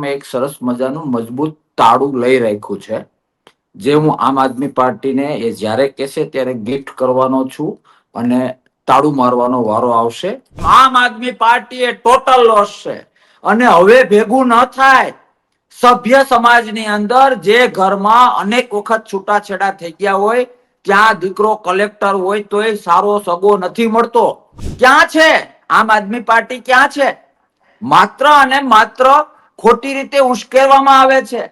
મેં એક સરસ મજાનું મજબૂત તાળું લઈ રાખ્યું છે, જે હું આમ આદમી પાર્ટીને એ જ્યારે કહેશે ત્યારે ગિફ્ટ કરવાનો છું અને તાળું મારવાનો વારો આવશે. આમ આદમી પાર્ટી એ ટોટલ લોસ છે અને હવે ભેગું ન થાય. સભ્ય સમાજની અંદર જે ઘરમાં અનેક વખત છૂટાછેડા થઈ ગયા હોય, ત્યાં દીકરો કલેક્ટર હોય તોય સારો સગો નથી મળતો. ક્યાં છે આમ આદમી પાર્ટી? ક્યાં છે? માત્ર અને માત્ર ખોટી રીતે ઉશ્કેરવામાં આવે છે.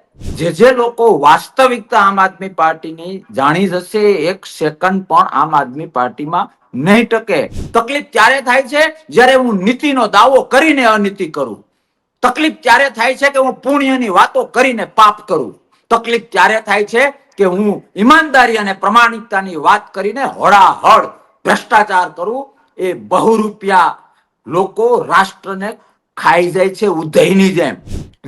જે લોકો વાસ્તવિકતા આમ આદમી પાર્ટીની જાણી જશે, એક સેકન્ડ પણ આમ આદમી પાર્ટીમાં નહીં ટકે. તકલીફ ત્યારે થાય છે જ્યારે હું નીતિનો દાવો કરીને અનીતિ કરું. તકલીફ ત્યારે થાય છે કે હું પુણ્યની વાતો કરીને પાપ કરું. તકલીફ ત્યારે થાય છે કે હું ઈમાનદારી અને પ્રમાણિકતાની વાત કરીને હળાહળ ભ્રષ્ટાચાર કરું. એ બહુ રૂપિયા લોકો રાષ્ટ્રને ખાઈ જાય છે ઉદયની જેમ.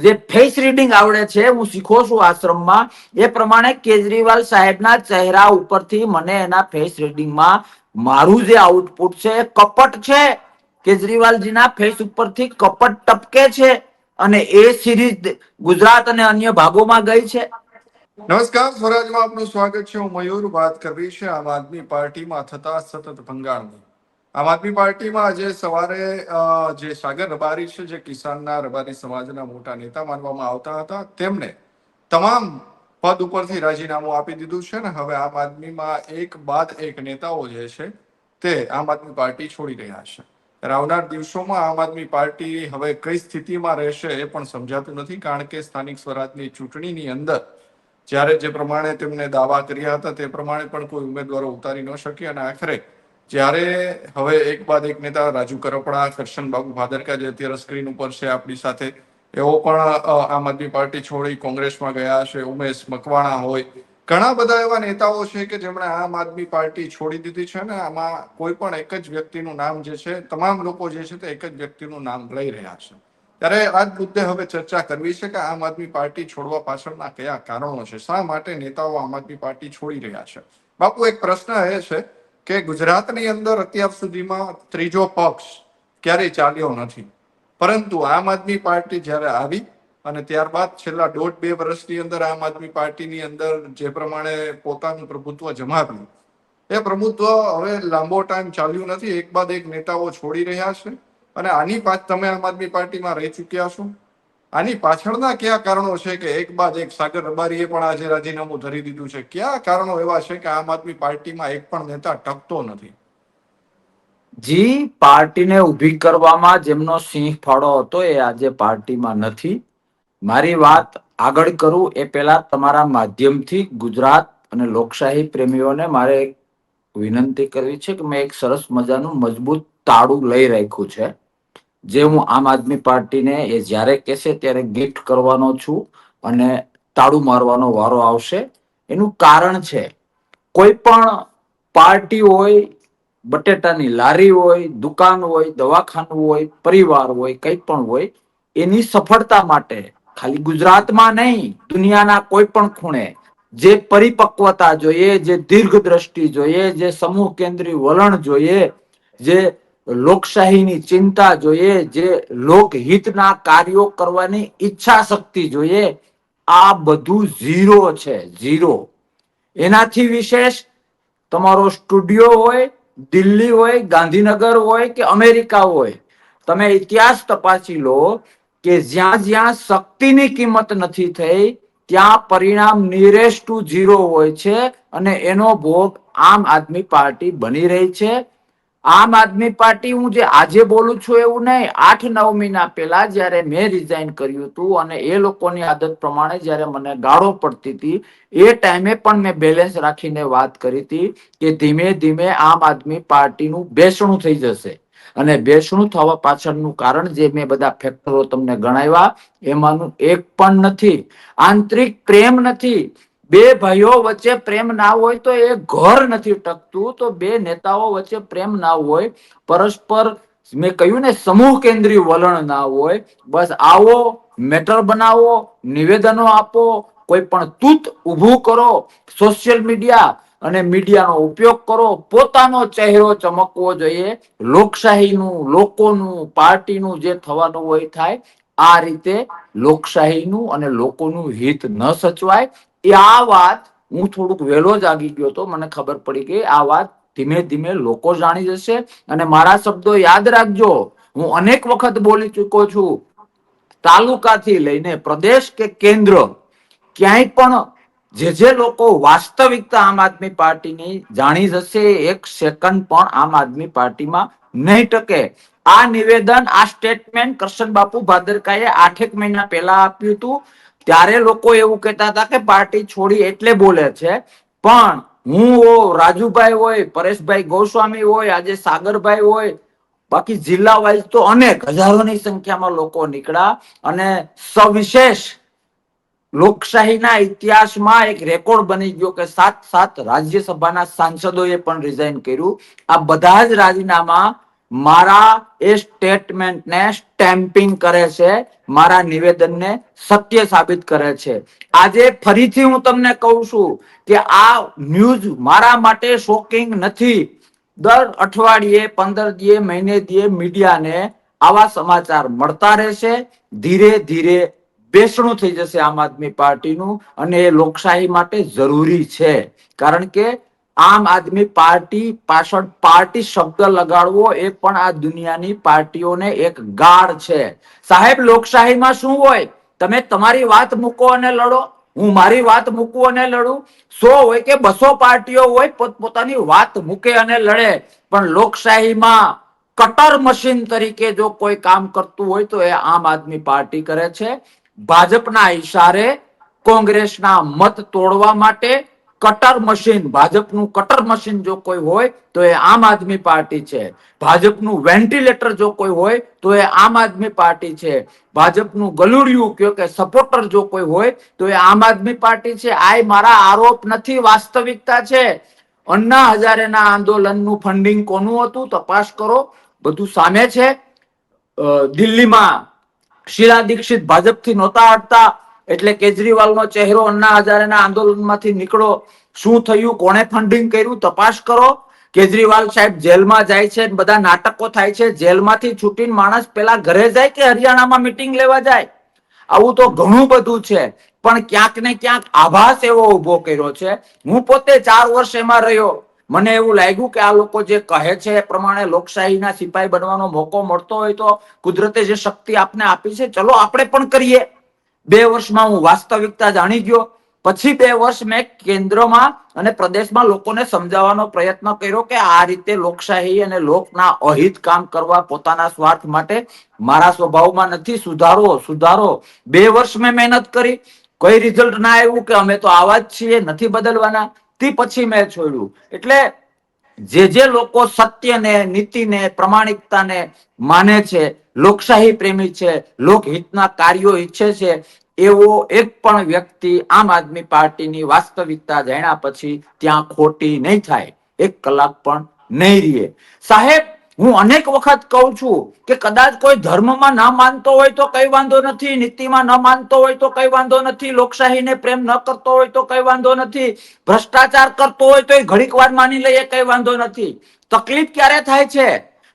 જે ફેસ રીડિંગ આવડે છે, હું શીખો છું આશ્રમમાં, એ પ્રમાણે કેજરીવાલ સાહેબના ચહેરા ઉપરથી મને એના ફેસ રીડિંગમાં મારું જે આઉટપુટ છે એ કપટ છે. કેજરીવાલજીના ફેસ ઉપરથી કપટ ટપકે છે અને એ સિરીઝ ગુજરાત અને અન્ય ભાગોમાં ગઈ છે. નમસ્કાર, સ્વરાજમાં આપનું સ્વાગત છે. હું મયુર. વાત કરવી છે આમ આદમી પાર્ટીમાં થતા સતત ભંગાણની. આમ આદમી પાર્ટીમાં આજે સવારે જે સાગર રબારી છે, જે કિસાનના રબારી સમાજના મોટા નેતા માનવામાં આવતા હતા, તેમને તમામ પદ ઉપરથી રાજીનામું આપી દીધું છે ને હવે આમ આદમીમાં એક બાદ એક નેતાઓ જે છે તે આમ આદમી પાર્ટી છોડી રહ્યા છે. આવનાર દિવસોમાં આમ આદમી પાર્ટી હવે કઈ સ્થિતિમાં રહેશે એ પણ સમજાતું નથી, કારણ કે સ્થાનિક સ્વરાજની ચૂંટણીની અંદર જ્યારે જે પ્રમાણે તેમને દાવા કર્યા હતા તે પ્રમાણે પણ કોઈ ઉમેદવારો ઉતારી ન શકી અને આખરે જ્યારે હવે એક બાદ એક નેતા રાજુ કરપડા, કરશનબાબુ ભાદરકા જે અત્યારે સ્ક્રીન ઉપર છે આપણી સાથે, એઓ પણ આમ આદમી પાર્ટી છોડી કોંગ્રેસમાં ગયા છે. ઉમેશ મકવાણા હોય, ઘણા બધા એવા નેતાઓ છે કે જેમણે આમ આદમી પાર્ટી છોડી દીધી છે ને આમાં કોઈ પણ એક જ વ્યક્તિનું નામ જે છે, તમામ લોકો જે છે તે એક જ વ્યક્તિનું નામ લઈ રહ્યા છે. ત્યારે આ જ મુદ્દે હવે ચર્ચા કરવી છે કે આમ આદમી પાર્ટી છોડવા પાછળના કયા કારણો છે, શા માટે નેતાઓ આમ આદમી પાર્ટી છોડી રહ્યા છે. બાપુ, એક પ્રશ્ન એ છે કે ગુજરાતની અંદર અત્યાર સુધીમાં ત્રીજો પક્ષ ક્યારેય ચાલ્યો નથી, પરંતુ આમ આદમી પાર્ટી જ્યારે આવી અને ત્યારબાદ છેલ્લા 1.5-2 વર્ષની અંદર આમ આદમી પાર્ટીની અંદર જે પ્રમાણે પોતાનું પ્રભુત્વ જમાવ્યું, એ પ્રભુત્વ હવે લાંબો ટાઈમ ચાલ્યું નથી. એક બાદ એક નેતાઓ છોડી રહ્યા છે અને આની તમે આમ આદમી પાર્ટીમાં રહી ચૂક્યા છો. આની પાછળના કયા કારણો છે કે એક બાદ એક સાગર રબારીએ પણ આજે રાજીનામું ધરી દીધું છે? કયા કારણો એવા છે કે આમ આદમી પાર્ટીમાં એક પણ નેતા ટકતો નથી? જી, પાર્ટીને ઊભી કરવામાં જેમનો સિંહ ફાળો હતો એ આજે પાર્ટીમાં નથી. મારી વાત આગળ કરું એ પહેલા તમારા માધ્યમથી ગુજરાત અને લોકશાહી પ્રેમીઓને મારે એક વિનંતી કરવી છે કે મેં એક સરસ મજાનું મજબૂત તાળું લઈ રાખ્યું છે, જે હું આમ આદમી પાર્ટીને એ જ્યારે કહેશે ત્યારે ગિફ્ટ કરવાનો છું અને તાળું મારવાનો વારો આવશે. એનું કારણ છે, કોઈ પણ પાર્ટી હોય, બટેટાની લારી હોય, દુકાન હોય, દવાખાનું હોય, પરિવાર હોય, કંઈ પણ હોય, એની સફળતા માટે ખાલી ગુજરાતમાં નહીં, દુનિયાના કોઈ પણ ખૂણે જે પરિપક્વતા જોઈએ, જે દીર્ઘ દ્રષ્ટિ જોઈએ, જે સમૂહ કેન્દ્રી વલણ જોઈએ, જે લોકશાહીની ચિંતા જોઈએ, જે લોકહિતના કાર્યો કરવાની ઈચ્છા શક્તિ જોઈએ, આ બધું ઝીરો છે, ઝીરો. એનાથી વિશેષ તમારો સ્ટુડિયો હોય, દિલ્હી હોય, ગાંધીનગર હોય કે અમેરિકા હોય, તમે ઇતિહાસ તપાસી લો કે જ્યાં જ્યાં શક્તિની કિંમત નથી થઈ ત્યાં પરિણામ નિરેશ ટુ ઝીરો હોય છે અને એનો ભોગ આમ આદમી પાર્ટી બની રહી છે. આમ આદમી પાર્ટી, હું જે આજે બોલું છું એવું નહીં, 8-9 મહિના પહેલા જયારે મેં રિઝાઇન કર્યું હતું અને એ લોકોની આદત પ્રમાણે જયારે મને ગાળો પડતી હતી, એ ટાઈમે પણ મેં બેલેન્સ રાખીને વાત કરી હતી કે ધીમે ધીમે આમ આદમી પાર્ટીનું બેસણું થઈ જશે. અને બેસણું થવા પાછળનું કારણ જે મેં બધા ફેક્ટરો તમને ગણાવ્યા એમાંનું એક પણ નથી. આંતરિક પ્રેમ નથી. બે ભાઈઓ વચ્ચે પ્રેમ ના હોય તો એ ઘર નથી ટકતું, તો બે નેતાઓ વચ્ચે પ્રેમ ના હોય, પરસ્પર મેં કહ્યું ને સમૂહ કેન્દ્રીય વલણ ના હોય, બસ આવો, મેટર બનાવો, નિવેદનો આપો, કોઈ પણ તૂત ઊભું કરો, સોશિયલ મીડિયા અને મીડિયાનો ઉપયોગ કરો, પોતાનો ચહેરો ચમકવો જોઈએ, લોકશાહીનું, લોકોનું, પાર્ટીનું જે થવાનું હોય થાય, આ રીતે લોકશાહીનું અને લોકોનું હિત ન સચવાય. એ આ વાત હું થોડુંક વહેલો જાગી ગયો હતો, મને ખબર પડી કે આ વાત ધીમે ધીમે લોકો જાણી જશે. અને મારા શબ્દો યાદ રાખજો, હું અનેક વખત બોલી ચુકો છું. તાલુકાથી લઈને પ્રદેશ કે કેન્દ્ર, ક્યાંય પણ જે લોકો વાસ્તવિકતા આમ આદમી પાર્ટીની જાણી જશે, એક સેકન્ડ પણ આમ આદમી પાર્ટીમાં નહીં ટકે. આ નિવેદન, આ સ્ટેટમેન્ટ કરશન બાપુ ભાદરકાએ 8 મહિના પહેલા આપ્યું હતું. ત્યારે લોકો એવું કહેતા હતા કે પાર્ટી છોડી એટલે બોલે છે. પણ હું રાજુભાઈ હોય, પરેશભાઈ ગોસ્વામી હોય, આજે સાગરભાઈ હોય, બાકી જિલ્લા વાઇઝ તો અનેક હજારોની સંખ્યામાં લોકો નીકળ્યા. અને સવિશેષ લોકશાહીના ઇતિહાસમાં એક રેકોર્ડ બની ગયો કે 7 રાજ્યસભાના સાંસદોએ પણ રિઝાઇન કર્યું. આ બધા જ રાજીનામા મારા એ સ્ટેટમેન્ટને સ્ટેમ્પિંગ કરે છે, મારા નિવેદનને સત્ય સાબિત કરે છે. આજે ફરીથી હું તમને કહું છું કે આ ન્યૂઝ મારા માટે શોકિંગ નથી. દર અઠવાડિયે, 15 દીએ, મહિને દીએ મીડિયાને આવા સમાચાર મળતા રહેશે. ધીરે ધીરે બેસણું થઈ જશે આમ આદમી પાર્ટીનું, અને એ લોકશાહી માટે જરૂરી છે. કારણ કે આમ આદમી પાર્ટી પાછળ પાર્ટી શબ્દ લગાડવો એ પણ આ દુનિયાની પાર્ટીઓને એક ગાળ છે. સાહેબ, લોકશાહીમાં શું હોય? તમે તમારી વાત મૂકો અને લડો, હું મારી વાત મૂકું અને લડું. 100 હોય કે 200 પાર્ટીઓ હોય, પોતપોતાની વાત મૂકે અને લડે. પણ લોકશાહીમાં કટર મશીન તરીકે જો કોઈ કામ કરતું હોય તો એ આમ આદમી પાર્ટી કરે છે. ભાજપના ઈશારે કોંગ્રેસના મત તોડવા માટે કટર મશીન, ભાજપનું કટર મશીન જો કોઈ હોય તો એ આમ આદમી પાર્ટી છે. ભાજપનું વેન્ટિલેટર જો કોઈ હોય તો એ આમ આદમી પાર્ટી છે. ભાજપનું ગલુડિયું કયો કે સપોર્ટર જો કોઈ હોય તો એ આમ આદમી પાર્ટી છે. આ મારા આરોપ નથી, વાસ્તવિકતા છે. અન્ના હજારેના આંદોલનનું ફંડિંગ કોનું હતું? તપાસ કરો, બધું સામે છે. દિલ્હીમાં શીલા દીક્ષિત ભાજપથી નહોતા હટતા, એટલે કેજરીવાલનો ચહેરો અન્ના હજારેના આંદોલનમાંથી નીકળો. શું થયું? કોણે ફંડિંગ કર્યું? તપાસ કરો. કેજરીવાલ સાહેબ જેલમાં જાય છે, બધા નાટકો થાય છે. જેલમાંથી છૂટીને માણસ પેલા ઘરે જાય કે હરિયાણામાં મીટિંગ લેવા જાય? આવું તો ઘણું બધું છે. પણ ક્યાંક ને ક્યાંક આભાસ એવો ઉભો કર્યો છે. હું પોતે 4 વર્ષ એમાં રહ્યો. મને એવું લાગ્યું કે આ લોકો જે કહે છે એ પ્રમાણે લોકશાહીના સિપાહી બનવાનો મોકો મળતો હોય તો કુદરતે જે શક્તિ આપને આપી છે, ચલો આપણે પણ કરીએ. 2 વર્ષમાં હું વાસ્તવિકતા જાણી ગયો. પછી 2 વર્ષ મેં કેન્દ્રમાં અને પ્રદેશમાં લોકોને સમજાવવાનો પ્રયત્ન કર્યો કે આ રીતે લોકશાહી અને લોકના અહિત કામ કરવા પોતાના સ્વાર્થ માટે મારા સ્વભાવમાં નથી. સુધારો, સુધારો. 2 વર્ષ મેં મહેનત કરી, કોઈ રિઝલ્ટ ના આવ્યું કે અમે તો આવા જ છીએ, નથી બદલવાના. તે પછી મેં છોડ્યું. એટલે જે લોકો સત્યને, નીતિને, પ્રમાણિકતાને માને છે, લોકશાહી પ્રેમી છે, લોકહિતના કાર્યો ઈચ્છે છે, એવો એક પણ વ્યક્તિ આમ આદમી પાર્ટીની વાસ્તવિકતા જાણ્યા પછી ત્યાં ખોટી નહીં થાય, 1 કલાક પણ નહીં રહે. સાહેબ, હું અનેક વખત કહું છું કે કદાચ કોઈ ધર્મમાં ના માનતો હોય તો કઈ વાંધો નથી, નીતિમાં ન માનતો હોય તો કઈ વાંધો નથી, લોકશાહીને પ્રેમ ન કરતો હોય તો કઈ વાંધો નથી, ભ્રષ્ટાચાર કરતો હોય તો ઘડીક વાર માની લઈએ, કઈ વાંધો નથી. તકલીફ ક્યારે થાય છે?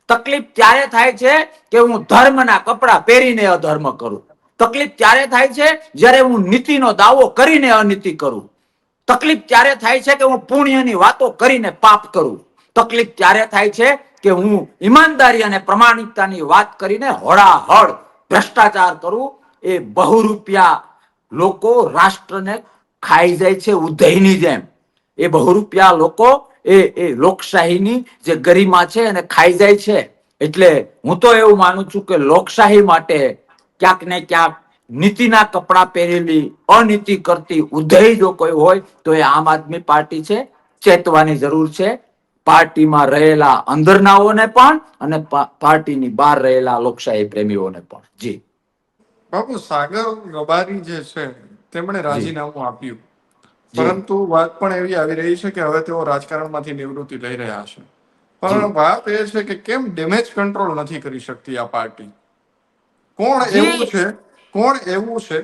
તકલીફ ત્યારે થાય છે કે હું ધર્મના કપડા પહેરીને અધર્મ કરું. તકલીફ ત્યારે થાય છે જ્યારે હું નીતિનો દાવો કરીને અનીતિ કરું. તકલીફ ત્યારે થાય છે કે હું પુણ્યની વાતો કરીને પાપ કરું. તકલીફ ત્યારે થાય છે કે હું ઈમાનદારી અને પ્રમાણિકતાની વાત કરીને હળાહળ ભ્રષ્ટાચાર કરું. એ બહુ રૂપિયા લોકો રાષ્ટ્રને ખાઈ જાય છે ઉધઈની જેમ. એ બહુ રૂપિયા લોકો એ લોકશાહીની જે ગરિમા છે એને ખાઈ જાય છે. એટલે હું તો એવું માનું છું કે લોકશાહી માટે ક્યાંક ને ક્યાંક નીતિના કપડા પહેરેલી અનીતિ કરતી ઉધઈ જો કોઈ હોય તો એ આમ આદમી પાર્ટી છે. ચેતવાની જરૂર છે, પાર્ટીમાં રહેલા અંદરનાઓને પણ અને પાર્ટીની બહાર રહેલા લોકશાહી પ્રેમીઓને પણ. જી બાબુ, સાગર રબારી જે છે તેમણે જી રાજીનામું આપ્યું, જી પરંતુ વાત પણ એવી આવી રહી છે કે હવે તેઓ રાજકારણમાંથી નિવૃત્તિ લઈ રહ્યા છે. જી પણ વાત એ છે કે કેમ ડેમેજ કંટ્રોલ નથી કરી શકતી આ પાર્ટી? કોણ એવું જી છે,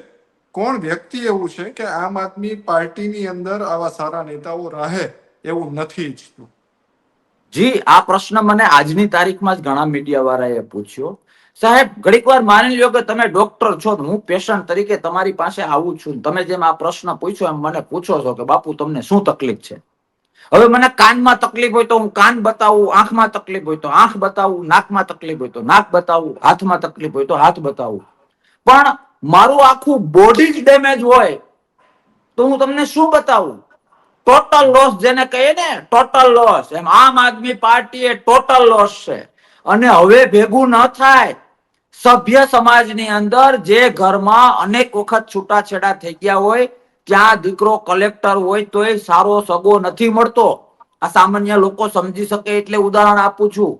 કોણ વ્યક્તિ એવું છે કે આમ આદમી પાર્ટીની અંદર આવા સારા નેતાઓ રહે એવું નથી ઈચ્છતું? જી, આ પ્રશ્ન મને આજની તારીખમાં જ ઘણા મીડિયા વાળાએ પૂછ્યો. સાહેબ ઘડીક વાર માની લ્યો કે તમે ડોક્ટર છો, હું પેશન્ટ તરીકે તમારી પાસે આવું છું, તમે જેમ આ પ્રશ્ન પૂછ્યો એમ મને પૂછો છો કે બાપુ તમને શું તકલીફ છે. હવે મને કાનમાં તકલીફ હોય તો હું કાન બતાવું, આંખમાં તકલીફ હોય તો આંખ બતાવું, નાકમાં તકલીફ હોય તો નાક બતાવું, હાથમાં તકલીફ હોય તો હાથ બતાવું. પણ મારું આખું બોડી જ ડેમેજ હોય તો હું તમને શું બતાવું? ટોટલ લોસ જેને કહીએ ને, ટોટલ લોસ, એમ આમ આદમી પાર્ટી એ ટોટલ લોસ છે. અને હવે ભેગું ન થાય. સભ્ય સમાજની અંદર જે ઘરમાં અનેક વખત છૂટાછેડા થઈ ગયા હોય, ત્યાં દીકરો કલેક્ટર હોય તો એ સારો સગો નથી મળતો. આ સામાન્ય લોકો સમજી શકે એટલે ઉદાહરણ આપું છું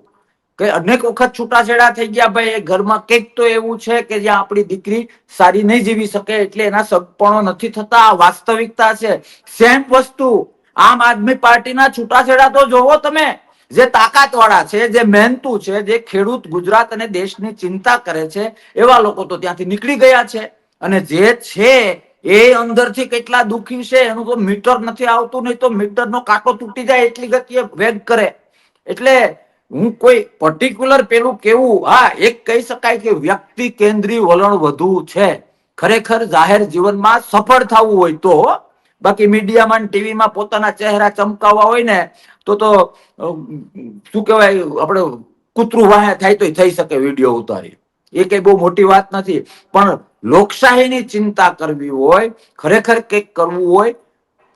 કે અનેક વખત છૂટાછેડા થઈ ગયા, ભાઈ એ ઘરમાં કંઈક તો એવું છે કે જ્યાં આપણી દીકરી સારી નહીં જીવી શકે એટલે એના સગપણો નથી થતા. આ વાસ્તવિકતા છે. સેમ વસ્તુ આમ આદમી પાર્ટીના છૂટાછેડા તો જોવો તમે. જે તાકાત વાળા છે, જે મહેનતુ છે, જે ખેડૂત ગુજરાત અને દેશની ચિંતા કરે છે, એવા લોકો તો ત્યાંથી નીકળી ગયા છે. અને જે છે એ અંદરથી કેટલા દુખી છે એનું તો મીટર નથી આવતું, નહીં તો મીટરનો કાંટો તૂટી જાય એટલી ગતિએ વેગ કરે. એટલે હું કોઈ પર્ટિક્યુલર પેલું કેવું, હા એક કહી શકાય કે વ્યક્તિ કેન્દ્રીય વલણ વધુ છે. ખરેખર જાહેર જીવનમાં સફળ થવું હોય તો. બાકી મીડિયામાં ટીવીમાં પોતાના ચહેરા ચમકાવવા હોય ને તો શું કહેવાય, આપણે કૂતરું વાહે થાય તો થઈ શકે વિડીયો ઉતારી, એ કઈ બહુ મોટી વાત નથી. પણ લોકશાહીની ચિંતા કરવી હોય, ખરેખર કંઈક કરવું હોય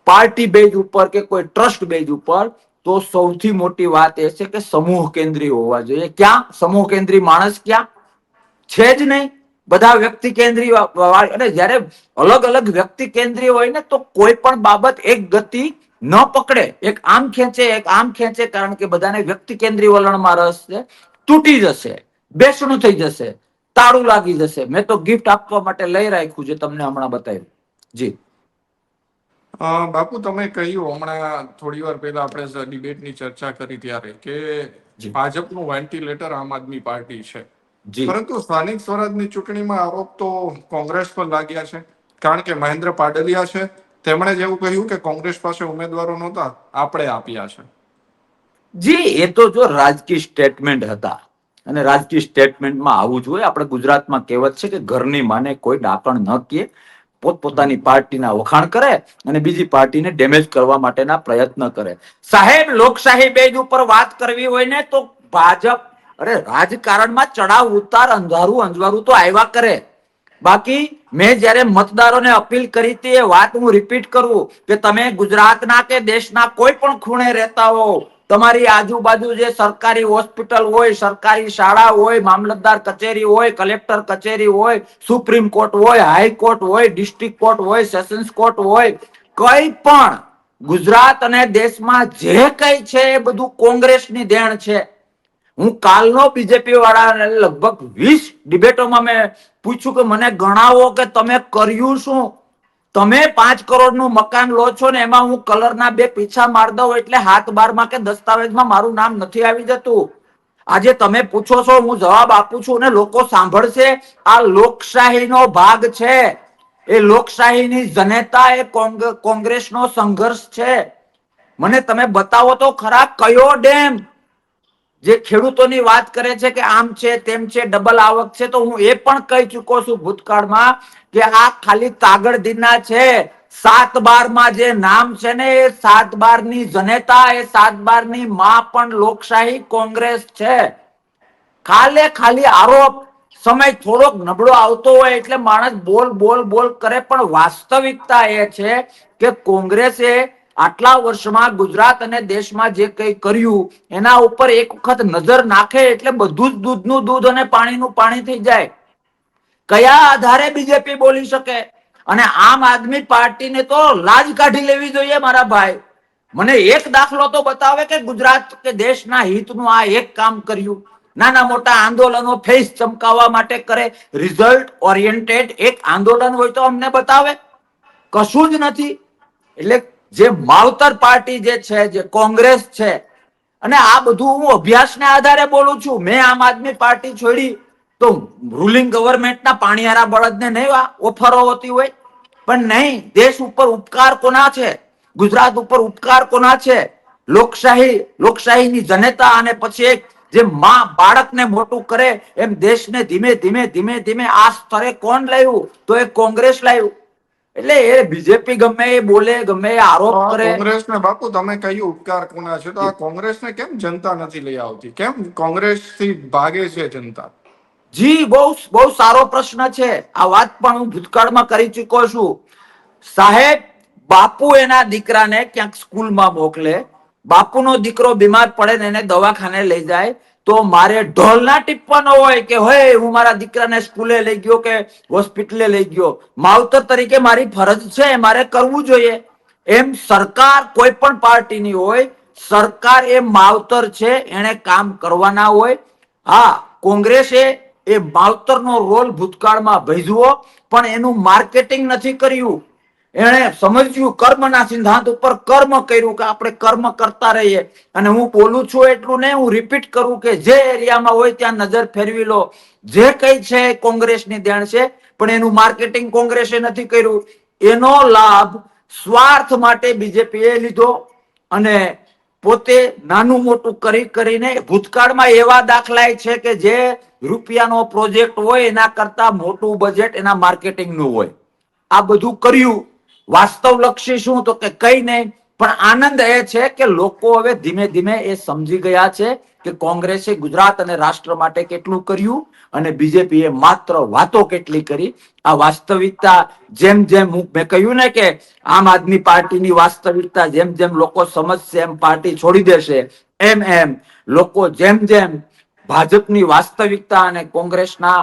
પાર્ટી બેઝ ઉપર કે કોઈ ટ્રસ્ટ બેઝ ઉપર, તો સૌથી મોટી વાત એ છે કે સમૂહ કેન્દ્રીય હોવા જોઈએ. ક્યાં સમૂહ કેન્દ્રીય માણસ ક્યાં છે જ નહીં. બધા વ્યક્તિ કેન્દ્રીય. અને જયારે અલગ અલગ વ્યક્તિ કેન્દ્રીય હોય ને તો કોઈ પણ બાબત એક ગતિ ન પકડે. એક આમ ખેંચે, એક આમ ખેંચે, કારણ કે બધાને વ્યક્તિ કેન્દ્રીય વલણમાં રસ છે. તૂટી જશે, બેસણું થઈ જશે, તાળું લાગી જશે. મેં તો ગિફ્ટ આપવા માટે લઈ રાખ્યું છે, તમને હમણાં બતાવ્યું. જી બાપુ, તમે કહ્યું હમણાં થોડી વાર પહેલા આપણે ડિબેટની ચર્ચા કરી ત્યારે કે જી ભાજપનું વેન્ટિલેટર આમ આદમી પાર્ટી છે. જી પરંતુ સ્થાનિક સ્વરાજની ચૂંટણીમાં આરોપ તો કોંગ્રેસ પર લાગ્યા છે. કારણ કે મહેન્દ્ર પાડલિયા છે, તેમણે જ એવું કહ્યું કે કોંગ્રેસ પાસે ઉમેદવારો નહોતા, આપણે આપ્યા છે. જી એ તો જો રાજકીય સ્ટેટમેન્ટ હતા, અને રાજકીય સ્ટેટમેન્ટમાં આવું જોઈએ. આપણે ગુજરાતમાં કહેવત છે કે ઘરની માને કોઈ ડાકણ ન કહે. પોતપોતાની પાર્ટીના વખાણ કરે અને બીજી પાર્ટીને ડેમેજ કરવા માટેના પ્રયત્ન કરે. સાહેબ લોકશાહી બેઝ ઉપર વાત કરવી હોય ને તો ભાજપ, અરે રાજકારણમાં ચડાવ ઉતાર, અંધારું અંજવાળું તો આવ્યા કરે. બાકી મેં જયારે મતદારોને અપીલ કરી હતી એ વાત હું રિપીટ કરું કે તમે ગુજરાતના કે દેશના કોઈ પણ ખૂણે રહેતા હો, તમારી આજુબાજુ જે સરકારી હોસ્પિટલ હોય, સરકારી શાળા હોય, મામલતદાર કચેરી હોય, કલેક્ટર કચેરી હોય, સુપ્રીમ કોર્ટ હોય, હાઈકોર્ટ હોય, ડિસ્ટ્રિક્ટ કોર્ટ હોય, સેશન્સ કોર્ટ હોય, કઈ પણ ગુજરાત અને દેશમાં જે કઈ છે એ બધું કોંગ્રેસની દેણ છે. હું કાલનો બીજેપી વાળા લગભગ 20 ડિબેટોમાં મેં પૂછ્યું કે મને ગણાવો કે તમે કર્યું શું. તમે 5 કરોડનું મકાન લો છો ને એમાં હું કલરના 2 પીછા માર દઉં એટલે હાથ બારમાં કે દસ્તાવેજમાં મારું નામ નથી આવી જતું. આજે તમે પૂછો છો, હું જવાબ આપું છું અને લોકો સાંભળશે. આ લોકશાહીનો ભાગ છે. એ લોકશાહીની જનતા એ કોંગ્રેસનો સંઘર્ષ છે. મને તમે બતાવો તો ખરા કયો ડેમ. જે ખેડૂતોની વાત કરે છે કે આમ છે, તેમ છે, ડબલ આવક છે, તો હું એ પણ કહી ચુકો છું ભૂતકાળમાં કે આ ખાલી કાગળ દીના છે. 7/12 જે નામ છે ને એ 7/12 ની જનતા, એ 7/12 ની માં પણ લોકશાહી કોંગ્રેસ છે. ખાલી આરોપ. સમય થોડોક નબળો આવતો હોય એટલે માણસ બોલ બોલ બોલ કરે, પણ વાસ્તવિકતા એ છે કે કોંગ્રેસે આટલા વર્ષમાં ગુજરાત અને દેશમાં જે કંઈ કર્યું એના ઉપર એક વખત નજર નાખે એટલે બધું જ દૂધનું દૂધ અને પાણીનું પાણી થઈ જાય. કયા આધારે બીજેપી બોલી શકે? અને આમ આદમી પાર્ટીને તો લાજ કાઢી લેવી જોઈએ મારા ભાઈ. મને એક દાખલો તો બતાવે કે ગુજરાત કે દેશના હિતનું આ એક કામ કર્યું. નાના મોટા આંદોલનો ફેસ ચમકાવવા માટે કરે, રિઝલ્ટ ઓરિએન્ટેડ એક આંદોલન હોય તો અમને બતાવે. કશું જ નથી. એટલે જે માવતર પાર્ટી જે છે, જે કોંગ્રેસ છે, અને આ બધું હું અભ્યાસના આધારે બોલું છું. મેં આમ આદમી પાર્ટી છોડી તો રૂલિંગ ગવર્નમેન્ટના પાણીયારા બળદને નહીં ઓફરો હોતી હોય. પણ નહીં, દેશ ઉપર ઉપકાર કોના છે? ગુજરાત ઉપર ઉપકાર કોના છે? લોકશાહીની જનતા અને પછી એક જે માં બાળકને મોટું કરે એમ દેશને ધીમે ધીમે ધીમે ધીમે આ સ્તરે કોણ લાવ્યું? તો એ કોંગ્રેસ લાવ્યું. એટલે એ બીજેપી ગમે એ બોલે, ગમે એ તો આરોપ આ કરે. કોંગ્રેસને બાપુ તમે કયું ઉપકાર કોના છે, તો આ કોંગ્રેસને કેમ જનતા નથી લઈ આવતી? કેમ કોંગ્રેસ થી ભાગે છે જનતા? જી, બહુ બહુ સારો પ્રશ્ન છે. આ વાત પણ હું ભૂતકાળમાં કરી ચૂક્યો છું. સાહેબ, બાપુ એના દીકરાને ક્યાંક સ્કૂલમાં મોકલે, બાપુનો દીકરો બીમાર પડે ને એને દવાખાને લઈ જાય, તો મારે ઢોલ ના ટીપવાનો હોય કે હોય હું મારા દીકરાને સ્કૂલે લઈ ગયો કે હોસ્પિટલે લઈ ગયો. માવતર તરીકે મારી ફરજ છે, મારે કરવું જોઈએ. એમ સરકાર કોઈ પણ પાર્ટીની હોય, સરકાર એ માવતર છે, એને કામ કરવાના હોય. હા, કોંગ્રેસે એ માવતરનો રોલ ભૂતકાળમાં ભજવો, પણ એનું માર્કેટિંગ નથી કર્યું. એણે સમજ્યું, કર્મના સિદ્ધાંત ઉપર કર્મ કર્યું કે આપણે કર્મ કરતા રહીએ. અને હું બોલું છું એટલું નહીં, હું રિપીટ કરું કે જે એરિયામાં હોય ત્યાં નજર ફેરવી લો. જે કઈ છે કોંગ્રેસની દેણ છે, પણ એનું માર્કેટિંગ કોંગ્રેસે નથી કર્યું. એનો લાભ સ્વાર્થ માટે બીજેપીએ લીધો અને પોતે નાનું મોટું કરીને ભૂતકાળમાં એવા દાખલા છે કે જે રૂપિયાનો પ્રોજેક્ટ હોય એના કરતા મોટું બજેટ એના માર્કેટિંગનું હોય. આ બધું કર્યું. વાસ્તવલક્ષી શું? તો કે કઈ નહીં, પણ આનંદ એ છે કે લોકો હવે ધીમે ધીમે એ સમજી ગયા છે કે કોંગ્રેસે ગુજરાત અને રાષ્ટ્ર માટે કેટલું કર્યું અને બીજેપી એ માત્ર વાતો કેટલી કરી. આ વાસ્તવિકતા જેમ જેમ મેં કહ્યું ને કે આમ આદમી પાર્ટીની વાસ્તવિકતા જેમ જેમ લોકો સમજશે એમ પાર્ટી છોડી દેશે. એમ એમ લોકો જેમ જેમ ભાજપની વાસ્તવિકતા અને કોંગ્રેસના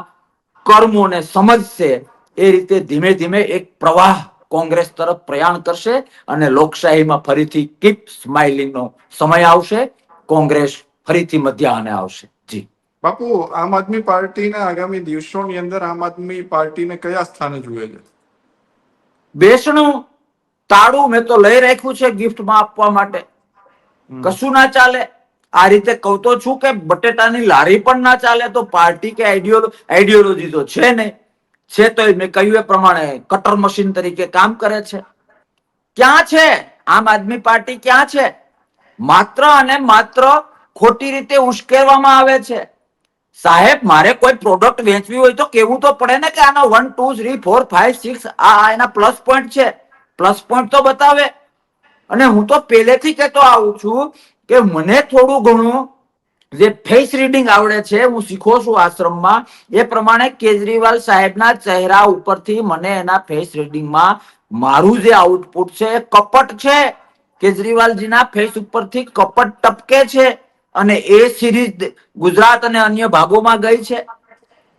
કર્મોને સમજશે, એ રીતે ધીમે ધીમે એક પ્રવાહ કોંગ્રેસ તરફ પ્રયાણ કરશે અને લોકશાહીમાં ફરીથી કીપ સ્માઇલિંગનો સમય આવશે. કોંગ્રેસ ફરીથી મધ્યાહને આવશે. જી બાપુ, આમ આદમી પાર્ટીના આગામી દિવસોની અંદર આમ આદમી પાર્ટીને કયા સ્થાને જુએ છે? બેસણું તાળું મેં તો લઈ રાખ્યું છે ગિફ્ટમાં આપવા માટે. કશું ના ચાલે. આ રીતે કહું તો છું કે બટેટાની લારી પણ ના ચાલે તો પાર્ટી કે આઈડિયોલોજી તો છે નહીં. છે તો મેં કહ્યું એ પ્રમાણે કટર મશીન તરીકે કામ કરે છે. ક્યાં છે આમ આદમી પાર્ટી? ક્યાં છે? માત્ર અને માત્ર ખોટી રીતે ઉશ્કેરવામાં આવે છે. સાહેબ, મારે કોઈ પ્રોડક્ટ વેચવી હોય તો કેવું તો પડે ને કે આનો 1 2 3 4 5 6 આ એના પ્લસ પોઈન્ટ છે. પ્લસ પોઈન્ટ તો બતાવે. અને હું તો પહેલેથી કહેતો આવું છું કે મને થોડું ઘણું જે ફેસ રીડિંગ આવડે છે, હું શીખો છું આશ્રમમાં, એ પ્રમાણે કેજરીવાલ સાહેબના ચહેરા ઉપરથી મને એના ફેસ રીડિંગમાં મારું જે આઉટપુટ છે એ કપટ છે. કેજરીવાલજીના ફેસ ઉપરથી કપટ ટપકે છે અને એ સિરીઝ ગુજરાત અને અન્ય ભાગોમાં ગઈ છે.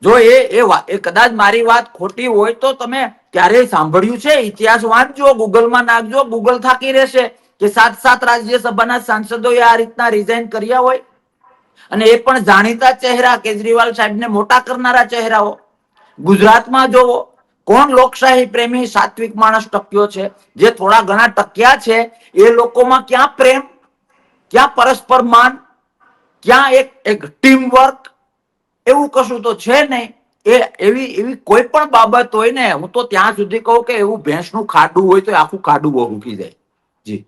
જો એ કદાચ મારી વાત ખોટી હોય તો તમે ક્યારેય સાંભળ્યું છે? ઇતિહાસ વાંચજો, ગૂગલમાં નાખજો, ગૂગલ થાકી રહેશે કે 7 રાજ્યસભાના સાંસદોએ આ રીતના રિઝાઇન કર્યા હોય. અને એ પણ જાણીતા ચહેરા, કેજરીવાલ સાહેબને મોટા કરનારા ચહેરાઓ. ગુજરાતમાં જોવો, કોણ લોકશાહી પ્રેમી સાત્વિક માણસ ટક્યો છે? જે થોડા ઘણા ટક્યા છે એ લોકોમાં ક્યાં પ્રેમ, ક્યાં પરસ્પર માન, ક્યાં એક ટીમ વર્ક? એવું કશું તો છે નહીં. એવી કોઈ પણ બાબત હોય ને, હું તો ત્યાં સુધી કહું કે એવું ભેંસનું ખાડું હોય તો આખું ખાડું બહુ મૂકી જાય. જી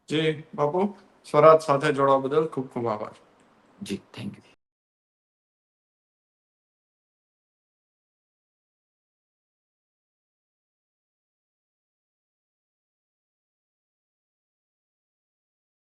જી બાપુ, સ્વરાજ સાથે જોડવા બદલ ખૂબ ખૂબ આભાર. જી, થેન્ક યુ.